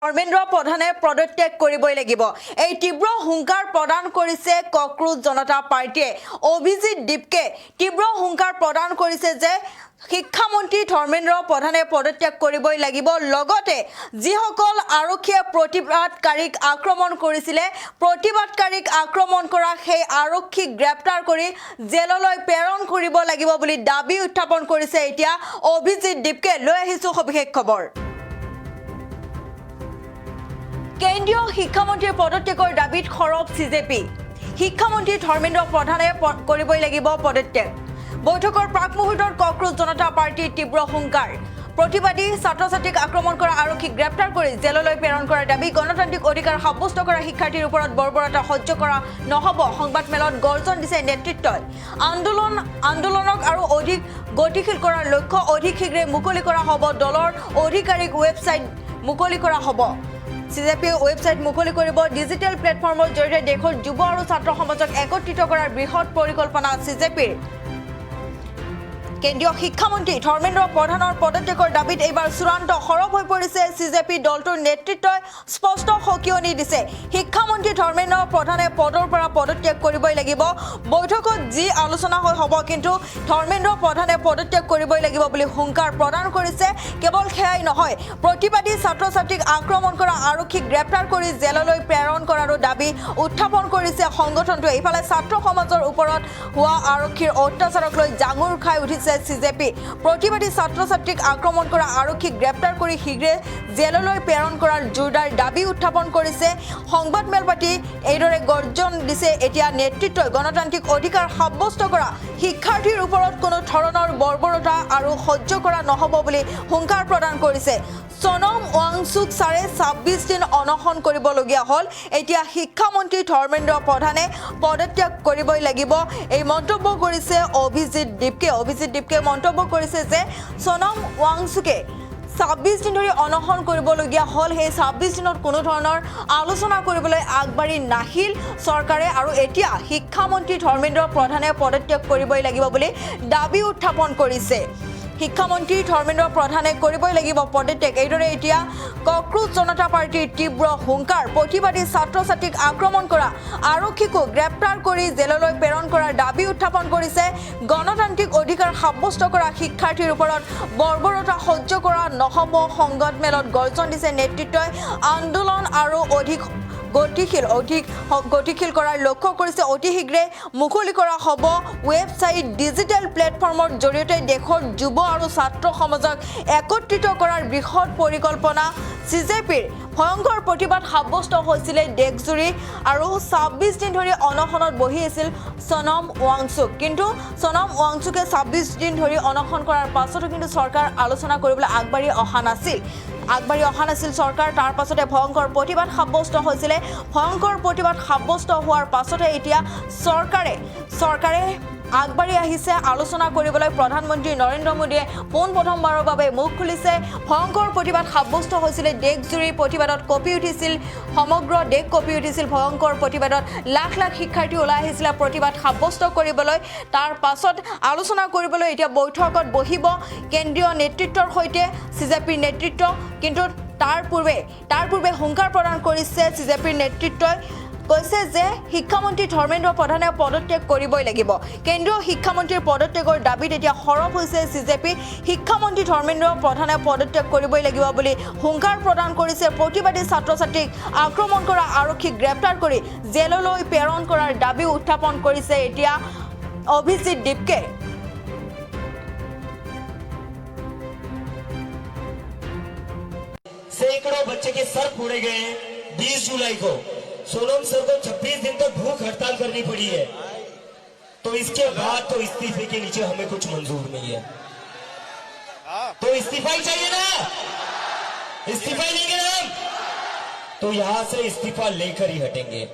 ধৰ্মেন্দ্ৰ প্ৰধানে পদত্যাগ কৰিবই লাগিব। এই তীব্ৰ হুংকাৰ প্ৰদান কৰিছে কক্ৰোচ জনতা পাৰ্টিয়ে। অভিজিত দীপকে তীব্ৰ হুংকাৰ প্ৰদান কৰিছে যে শিক্ষামন্ত্ৰী ধৰ্মেন্দ্ৰ প্ৰধানে পদত্যাগ কৰিবই লাগিব। লগতে যিসকল আৰক্ষীয়ে প্ৰতিবাদকাৰীক আক্ৰমণ কৰিছিলে, প্ৰতিবাদকাৰীক আক্ৰমণ কৰা সেই আৰক্ষীক গ্ৰেপ্তাৰ কৰি জেললৈ প্ৰেৰণ কৰিব লাগিব বুলি দাবী উত্থাপন কৰিছে এতিয়া অভিজিত দীপকে। লৈ আহিছো সবিশেষ খবৰ। কেন্দ্ৰীয় শিক্ষামন্ত্ৰীৰ পদত্যাগৰ দাবীত সৰব সিজেপি। শিক্ষামন্ত্ৰী ধৰ্মেন্দ্ৰ প্ৰধানে কৰিবই লাগিব পদত্যাগ। বৈঠকৰ প্ৰাক মুহূৰ্তত কক্ৰোচ জনতা পাৰ্টিৰ তীব্ৰ হুংকাৰ। প্ৰতিবাদী ছাত্ৰ ছাত্ৰীক আক্ৰমণ কৰা আৰক্ষীক গ্ৰেপ্তাৰ কৰি জেললৈ প্ৰেৰণ কৰাৰ দাবী। গণতান্ত্ৰিক অধিকাৰ সাব্যস্ত কৰা শিক্ষাৰ্থীৰ ওপৰত বৰ্বৰতা সহ্য কৰা নহ'ব। সংবাদমেলত গৰ্জন দিছে নেতৃত্বই। আন্দোলনক আৰু অধিক গতিশীল কৰাৰ লক্ষ্য। অধিক শীঘ্ৰে মুকলি কৰা হ'ব দলৰ আধিকাৰিক ৱেবছাইট মুকলি কৰা হ'ব। সিজেপি ৱেবছাইট মুকলি কৰিব। ডিজিটেল প্লেটফৰ্মৰ জৰিয়তে দেশৰ যুৱ আৰু ছাত্ৰ সমাজক একত্ৰিত কৰাৰ বৃহৎ পৰিকল্পনা সিজেপিৰ। কেন্দ্ৰীয় শিক্ষামন্ত্ৰী ধৰ্মেন্দ্ৰ প্ৰধানৰ পদত্যাগৰ দাবীত এইবাৰ চূড়ান্ত সৰব হৈ পৰিছে সিজেপি। দলটোৰ নেতৃত্বই স্পষ্ট সকিয়নি দিছে। শিক্ষামন্ত্ৰী ধৰ্মেন্দ্ৰ প্ৰধানে পদৰ পৰা পদত্যাগ কৰিবই লাগিব। বৈঠকত যি আলোচনা হ'ব, কিন্তু ধৰ্মেন্দ্ৰ প্ৰধানে পদত্যাগ কৰিবই লাগিব বুলি হুংকাৰ প্ৰদান কৰিছে। কেৱল সেয়াই নহয়, প্ৰতিবাদী ছাত্ৰ ছাত্ৰীক আক্ৰমণ কৰা আৰক্ষীক গ্ৰেপ্তাৰ কৰি জেললৈ প্ৰেৰণ কৰাৰো দাবী উত্থাপন কৰিছে সংগঠনটোৱে। ইফালে ছাত্ৰ সমাজৰ ওপৰত হোৱা আৰক্ষীৰ অত্যাচাৰক লৈ জাঙুৰ খাই উঠিছে সিজেপি। প্ৰতিবাদী ছাত্ৰ ছাত্ৰীক আক্ৰমণ কৰা আৰক্ষীক গ্ৰেপ্তাৰ কৰি শীঘ্ৰে জেললৈ প্ৰেৰণ কৰাৰ জোৰদাৰ দাবী উত্থাপন কৰিছে। সংবাদমেল পাতি এইদৰে গৰ্জন দিছে এতিয়া নেতৃত্বই। গণতান্ত্ৰিক অধিকাৰ সাব্যস্ত কৰা শিক্ষাৰ্থীৰ ওপৰত কোনো ধৰণৰ বৰ্বৰতা আৰু সহ্য কৰা নহ'ব বুলি হুংকাৰ প্ৰদান কৰিছে। সোনম ৱাংচুক ছাৰে ২৬ দিন অনশন কৰিবলগীয়া হ'ল। এতিয়া শিক্ষামন্ত্ৰী ধৰ্মেন্দ্ৰ প্ৰধানে পদত্যাগ কৰিবই লাগিব, এই মন্তব্য কৰিছে অভিজিত দীপকে। অভিজিত দীপকে মন্তব্য কৰিছে যে সোনম ৱাংচুকে ২৬ দিন ধৰি অনশন কৰিবলগীয়া হ'ল। সেই ২৬ দিনত কোনো ধৰণৰ আলোচনা কৰিবলৈ আগবাঢ়ি নাহিল চৰকাৰে, আৰু এতিয়া শিক্ষামন্ত্ৰী ধৰ্মেন্দ্ৰ প্ৰধানে পদত্যাগ কৰিবই লাগিব বুলি দাবী উত্থাপন কৰিছে। শিক্ষামন্ত্ৰী ধৰ্মেন্দ্ৰ প্ৰধানে কৰিবই লাগিব পদত্যাগ। এইদৰে এতিয়া কক্ৰোচ জনতা পাৰ্টিৰ তীব্ৰ হুংকাৰ। প্ৰতিবাদী ছাত্ৰ ছাত্ৰীক আক্ৰমণ কৰা আৰক্ষীকো গ্ৰেপ্তাৰ কৰি জেললৈ প্ৰেৰণ কৰাৰ দাবী উত্থাপন কৰিছে। গণতান্ত্ৰিক অধিকাৰ সাব্যস্ত কৰা শিক্ষাৰ্থীৰ ওপৰত বৰ্বৰতা সহ্য কৰা নহ'ব। সংবাদমেলত গৰ্জন দিছে নেতৃত্বই। আন্দোলন আৰু অধিক গতিশীল কৰাৰ লক্ষ্য কৰিছে। অতি শীঘ্ৰে মুকলি কৰা হ'ব ৱেবছাইট। ডিজিটেল প্লেটফৰ্মৰ জৰিয়তে দেশৰ যুৱ আৰু ছাত্ৰ সমাজক একত্ৰিত কৰাৰ বৃহৎ পৰিকল্পনা সিজেপিৰ। ভয়ংকৰ প্ৰতিবাদ সাব্যস্ত হৈছিলে দেশজুৰি, আৰু ২৬ দিন ধৰি অনশনত বহি আছিল সোনম ৱাংচুক। কিন্তু সোনম ৱাংচুকে ২৬ দিন ধৰি অনশন কৰাৰ পাছতো কিন্তু চৰকাৰ আলোচনা কৰিবলৈ আগবাঢ়ি অহা নাছিল চৰকাৰ। তাৰ পাছতে ভয়ংকৰ প্ৰতিবাদ সাব্যস্ত হৈছিলে। ভয়ংকৰ প্ৰতিবাদ সাব্যস্ত হোৱাৰ পাছতে এতিয়া চৰকাৰে আগবাঢ়ি আহিছে আলোচনা কৰিবলৈ। প্ৰধানমন্ত্ৰী নৰেন্দ্ৰ মোদীয়ে পোনপ্ৰথমবাৰৰ বাবে মুখ খুলিছে। ভয়ংকৰ প্ৰতিবাদ সাব্যস্ত হৈছিলে দেশজুৰি। প্ৰতিবাদত কঁপি উঠিছিল সমগ্ৰ দেশ, কঁপি উঠিছিল ভয়ংকৰ প্ৰতিবাদত। লাখ লাখ শিক্ষাৰ্থী ওলাই আহিছিলে প্ৰতিবাদ সাব্যস্ত কৰিবলৈ। তাৰ পাছত আলোচনা কৰিবলৈ এতিয়া বৈঠকত বহিব কেন্দ্ৰীয় নেতৃত্বৰ সৈতে সিজেপিৰ নেতৃত্ব। কিন্তু তাৰ পূৰ্বে হুংকাৰ প্ৰদান কৰিছে সিজেপিৰ নেতৃত্বই। কৈছে যে শিক্ষামন্ত্ৰী ধৰ্মেন্দ্ৰ প্ৰধানে পদত্যাগ কৰিবই লাগিব। কেন্দ্ৰীয় শিক্ষামন্ত্ৰীৰ পদত্যাগৰ দাবীত এতিয়া সৰব হৈছে সিজেপি। শিক্ষামন্ত্ৰী ধৰ্মেন্দ্ৰ প্ৰধানে পদত্যাগ কৰিবই লাগিব বুলি হুংকাৰ প্ৰদান কৰিছে। প্ৰতিবাদী ছাত্ৰ ছাত্ৰীক আক্ৰমণ কৰা আৰক্ষীক গ্ৰেপ্তাৰ কৰি জেললৈ প্ৰেৰণ কৰাৰ দাবী উত্থাপন কৰিছে এতিয়া অভিজিত দীপকে। सैकड़ों बच्चे के सर फोड़े गए हैं 20 जुलाई को। सोनम सर को 26 दिन तक भूख हड़ताल करनी पड़ी है। तो इसके बाद तो इस्तीफे के नीचे हमें कुछ मंजूर नहीं है। तो इस्तीफा ही चाहिए ना, इस्तीफा ही लेंगे ना हम, तो यहां से इस्तीफा लेकर ही हटेंगे।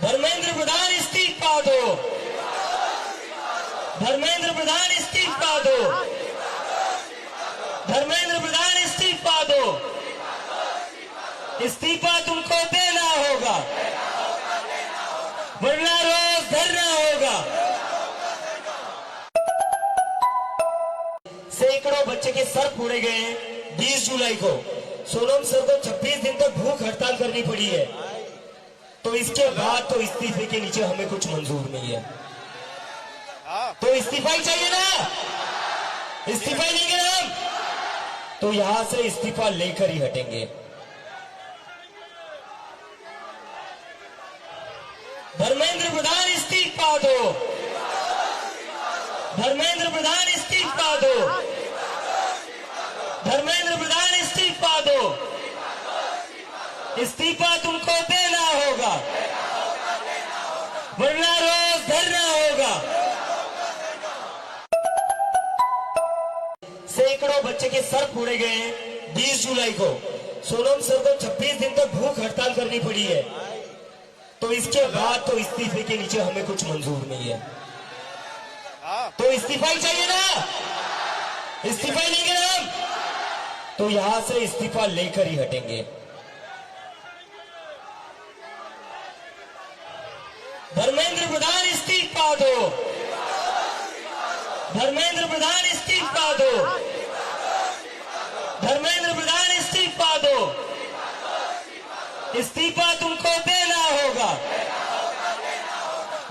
धर्मेंद्र प्रधान इस्तीफा दो, धर्मेंद्र प्रधान इस्तीफा दो, धर्मेंद्र प्रधान इस्तीफा दो। इस्तीफा तुमको देना होगा, वरना रोज धरना होगा। सैकड़ों बच्चे बच्चे के सर फोड़े गए 20 जुलाई को सोनम सर को 26 दिन तक भूख हड़ताल करनी पड़ी है। तो इसके बाद तो इस्तीफे के नीचे हमें कुछ मंजूर नहीं है। तो इस्तीफा ही चाहिए ना, इस्तीफा ही लेंगे ना हम, तो यहां से इस्तीफा लेकर ही हटेंगे। धर्मेंद्र प्रधान इस्तीफा दो, धर्मेंद्र प्रधान इस्तीफा दो, धर्मेंद्र प्रधान इस्तीफा दो, इस्तीफा तुमको देना होगा वरना रोज धरना होगा। सैकड़ों बच्चे के सर फोड़े गए 20 जुलाई को सोनम सर को 26 दिन तक भूख हड़ताल करनी पड़ी है। तो इसके बाद तो इस्तीफे के नीचे हमें कुछ मंजूर नहीं है। तो इस्तीफा ही चाहिए ना, इस्तीफा ही लेंगे ना हम, तो यहां से इस्तीफा लेकर ही हटेंगे। धर्मेंद्र प्रधान इस्तीफा दो, धर्मेंद्र प्रधान इस्तीफा दो, धर्मेंद्र प्रधान इस्तीफा दो, इस्तीफा तुमको देना होगा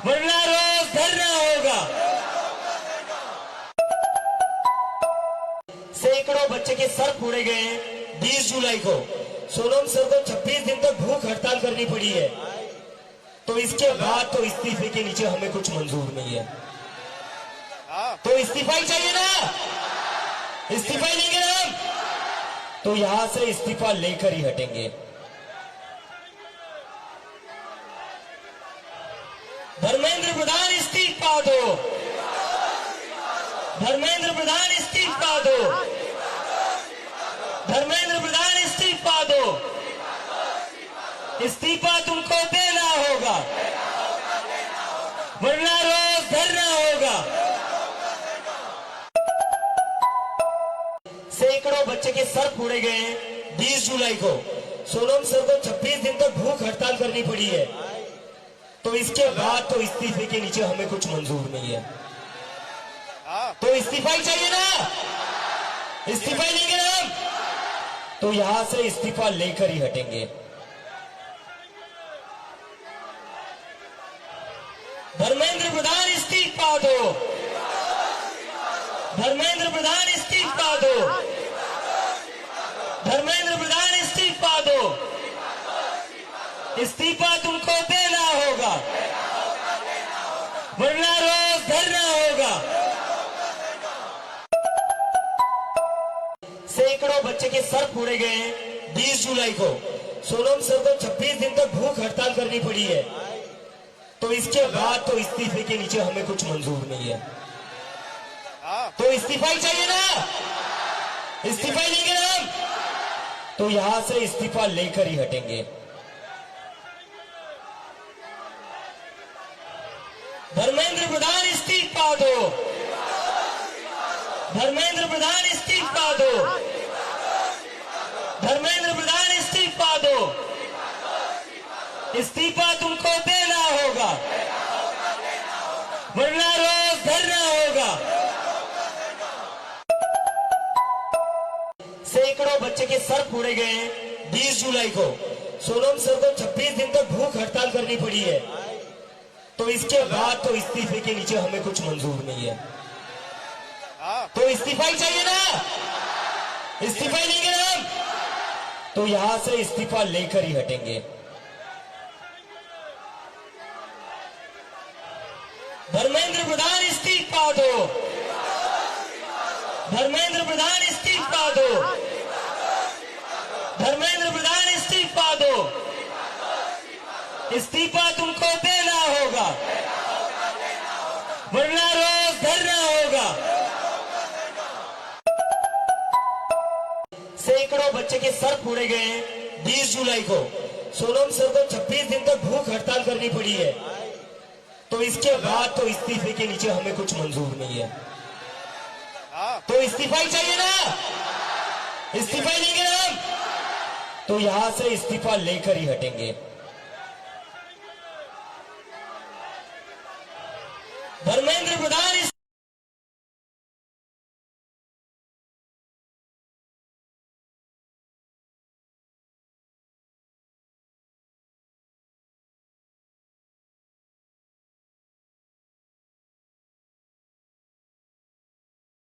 वरना रोज धरना होगा। सैकड़ों बच्चे के सर फोड़े गए 20 जुलाई को सोनम सर को 26 दिन तक भूख हड़ताल करनी पड़ी है। तो इसके बाद तो इस्तीफे के नीचे हमें कुछ मंजूर नहीं है। तो इस्तीफा ही चाहिए ना, इस्तीफा ही लेंगे ना हम, तो यहां से इस्तीफा लेकर ही हटेंगे। धर्मेंद्र प्रधान इस्तीफा दो, धर्मेंद्र प्रधान इस्तीफा दो, धर्मेंद्र प्रधान इस्तीफा दो, इस्तीफा तुमको देना होगा वरना रोज धरना होगा। सैकड़ों बच्चे के सर फोड़े गए 20 जुलाई को सोनम सर को 26 दिन तक भूख हड़ताल करनी पड़ी है। तो इसके बाद तो इस्तीफे के नीचे हमें कुछ मंजूर नहीं है। तो इस्तीफा ही चाहिए ना, इस्तीफा ही लेंगे ना हम, तो यहां से इस्तीफा लेकर ही हटेंगे। धर्मेंद्र प्रधान इस्तीफा दो, धर्मेंद्र प्रधान इस्तीफा दो, धर्मेंद्र प्रधान इस्तीफा दो, इस्तीफा तुमको देना होगा वरना रोज धरना होगा। सैकड़ों बच्चे के सर फोड़े गए 20 जुलाई को सोनम सर को 26 दिन तक भूख हड़ताल करनी पड़ी है। तो इसके बाद तो इस्तीफे के नीचे हमें कुछ मंजूर नहीं है। तो इस्तीफा ही चाहिए ना, इस्तीफा ही लेंगे ना हम, तो यहां से इस्तीफा लेकर ही हटेंगे। धर्मेंद्र प्रधान इस्तीफा दो, धर्मेंद्र प्रधान इस्तीफा दो, धर्मेंद्र प्रधान इस्तीफा दो, इस्तीफा तुमको देना होगा वरना रोज धरना होगा। सैकड़ों बच्चे के सर फोड़े गए 20 जुलाई को सोनम सर को 26 दिन तक भूख हड़ताल करनी पड़ी है। तो इसके बाद तो इस्तीफे के नीचे हमें कुछ मंजूर नहीं है। तो इस्तीफा ही चाहिए ना, इस्तीफा ही लेंगे ना हम, तो यहां से इस्तीफा लेकर ही हटेंगे। धर्मेंद्र प्रधान इस्तीफा दो, धर्मेंद्र प्रधान इस्तीफा दो, धर्मेंद्र प्रधान इस्तीफा दो, इस्तीफा तुमको देना होगा वरना रोज धरना होगा। सैकड़ों बच्चे के सर फोड़े गए 20 जुलाई को सोनम सर को 26 दिन तक भूख हड़ताल करनी पड़ी है। तो इसके बाद तो इस्तीफे के नीचे हमें कुछ मंजूर नहीं है। तो इस्तीफा ही चाहिए ना, इस्तीफा ही लेंगे ना हम, तो यहां से इस्तीफा लेकर ही हटेंगे।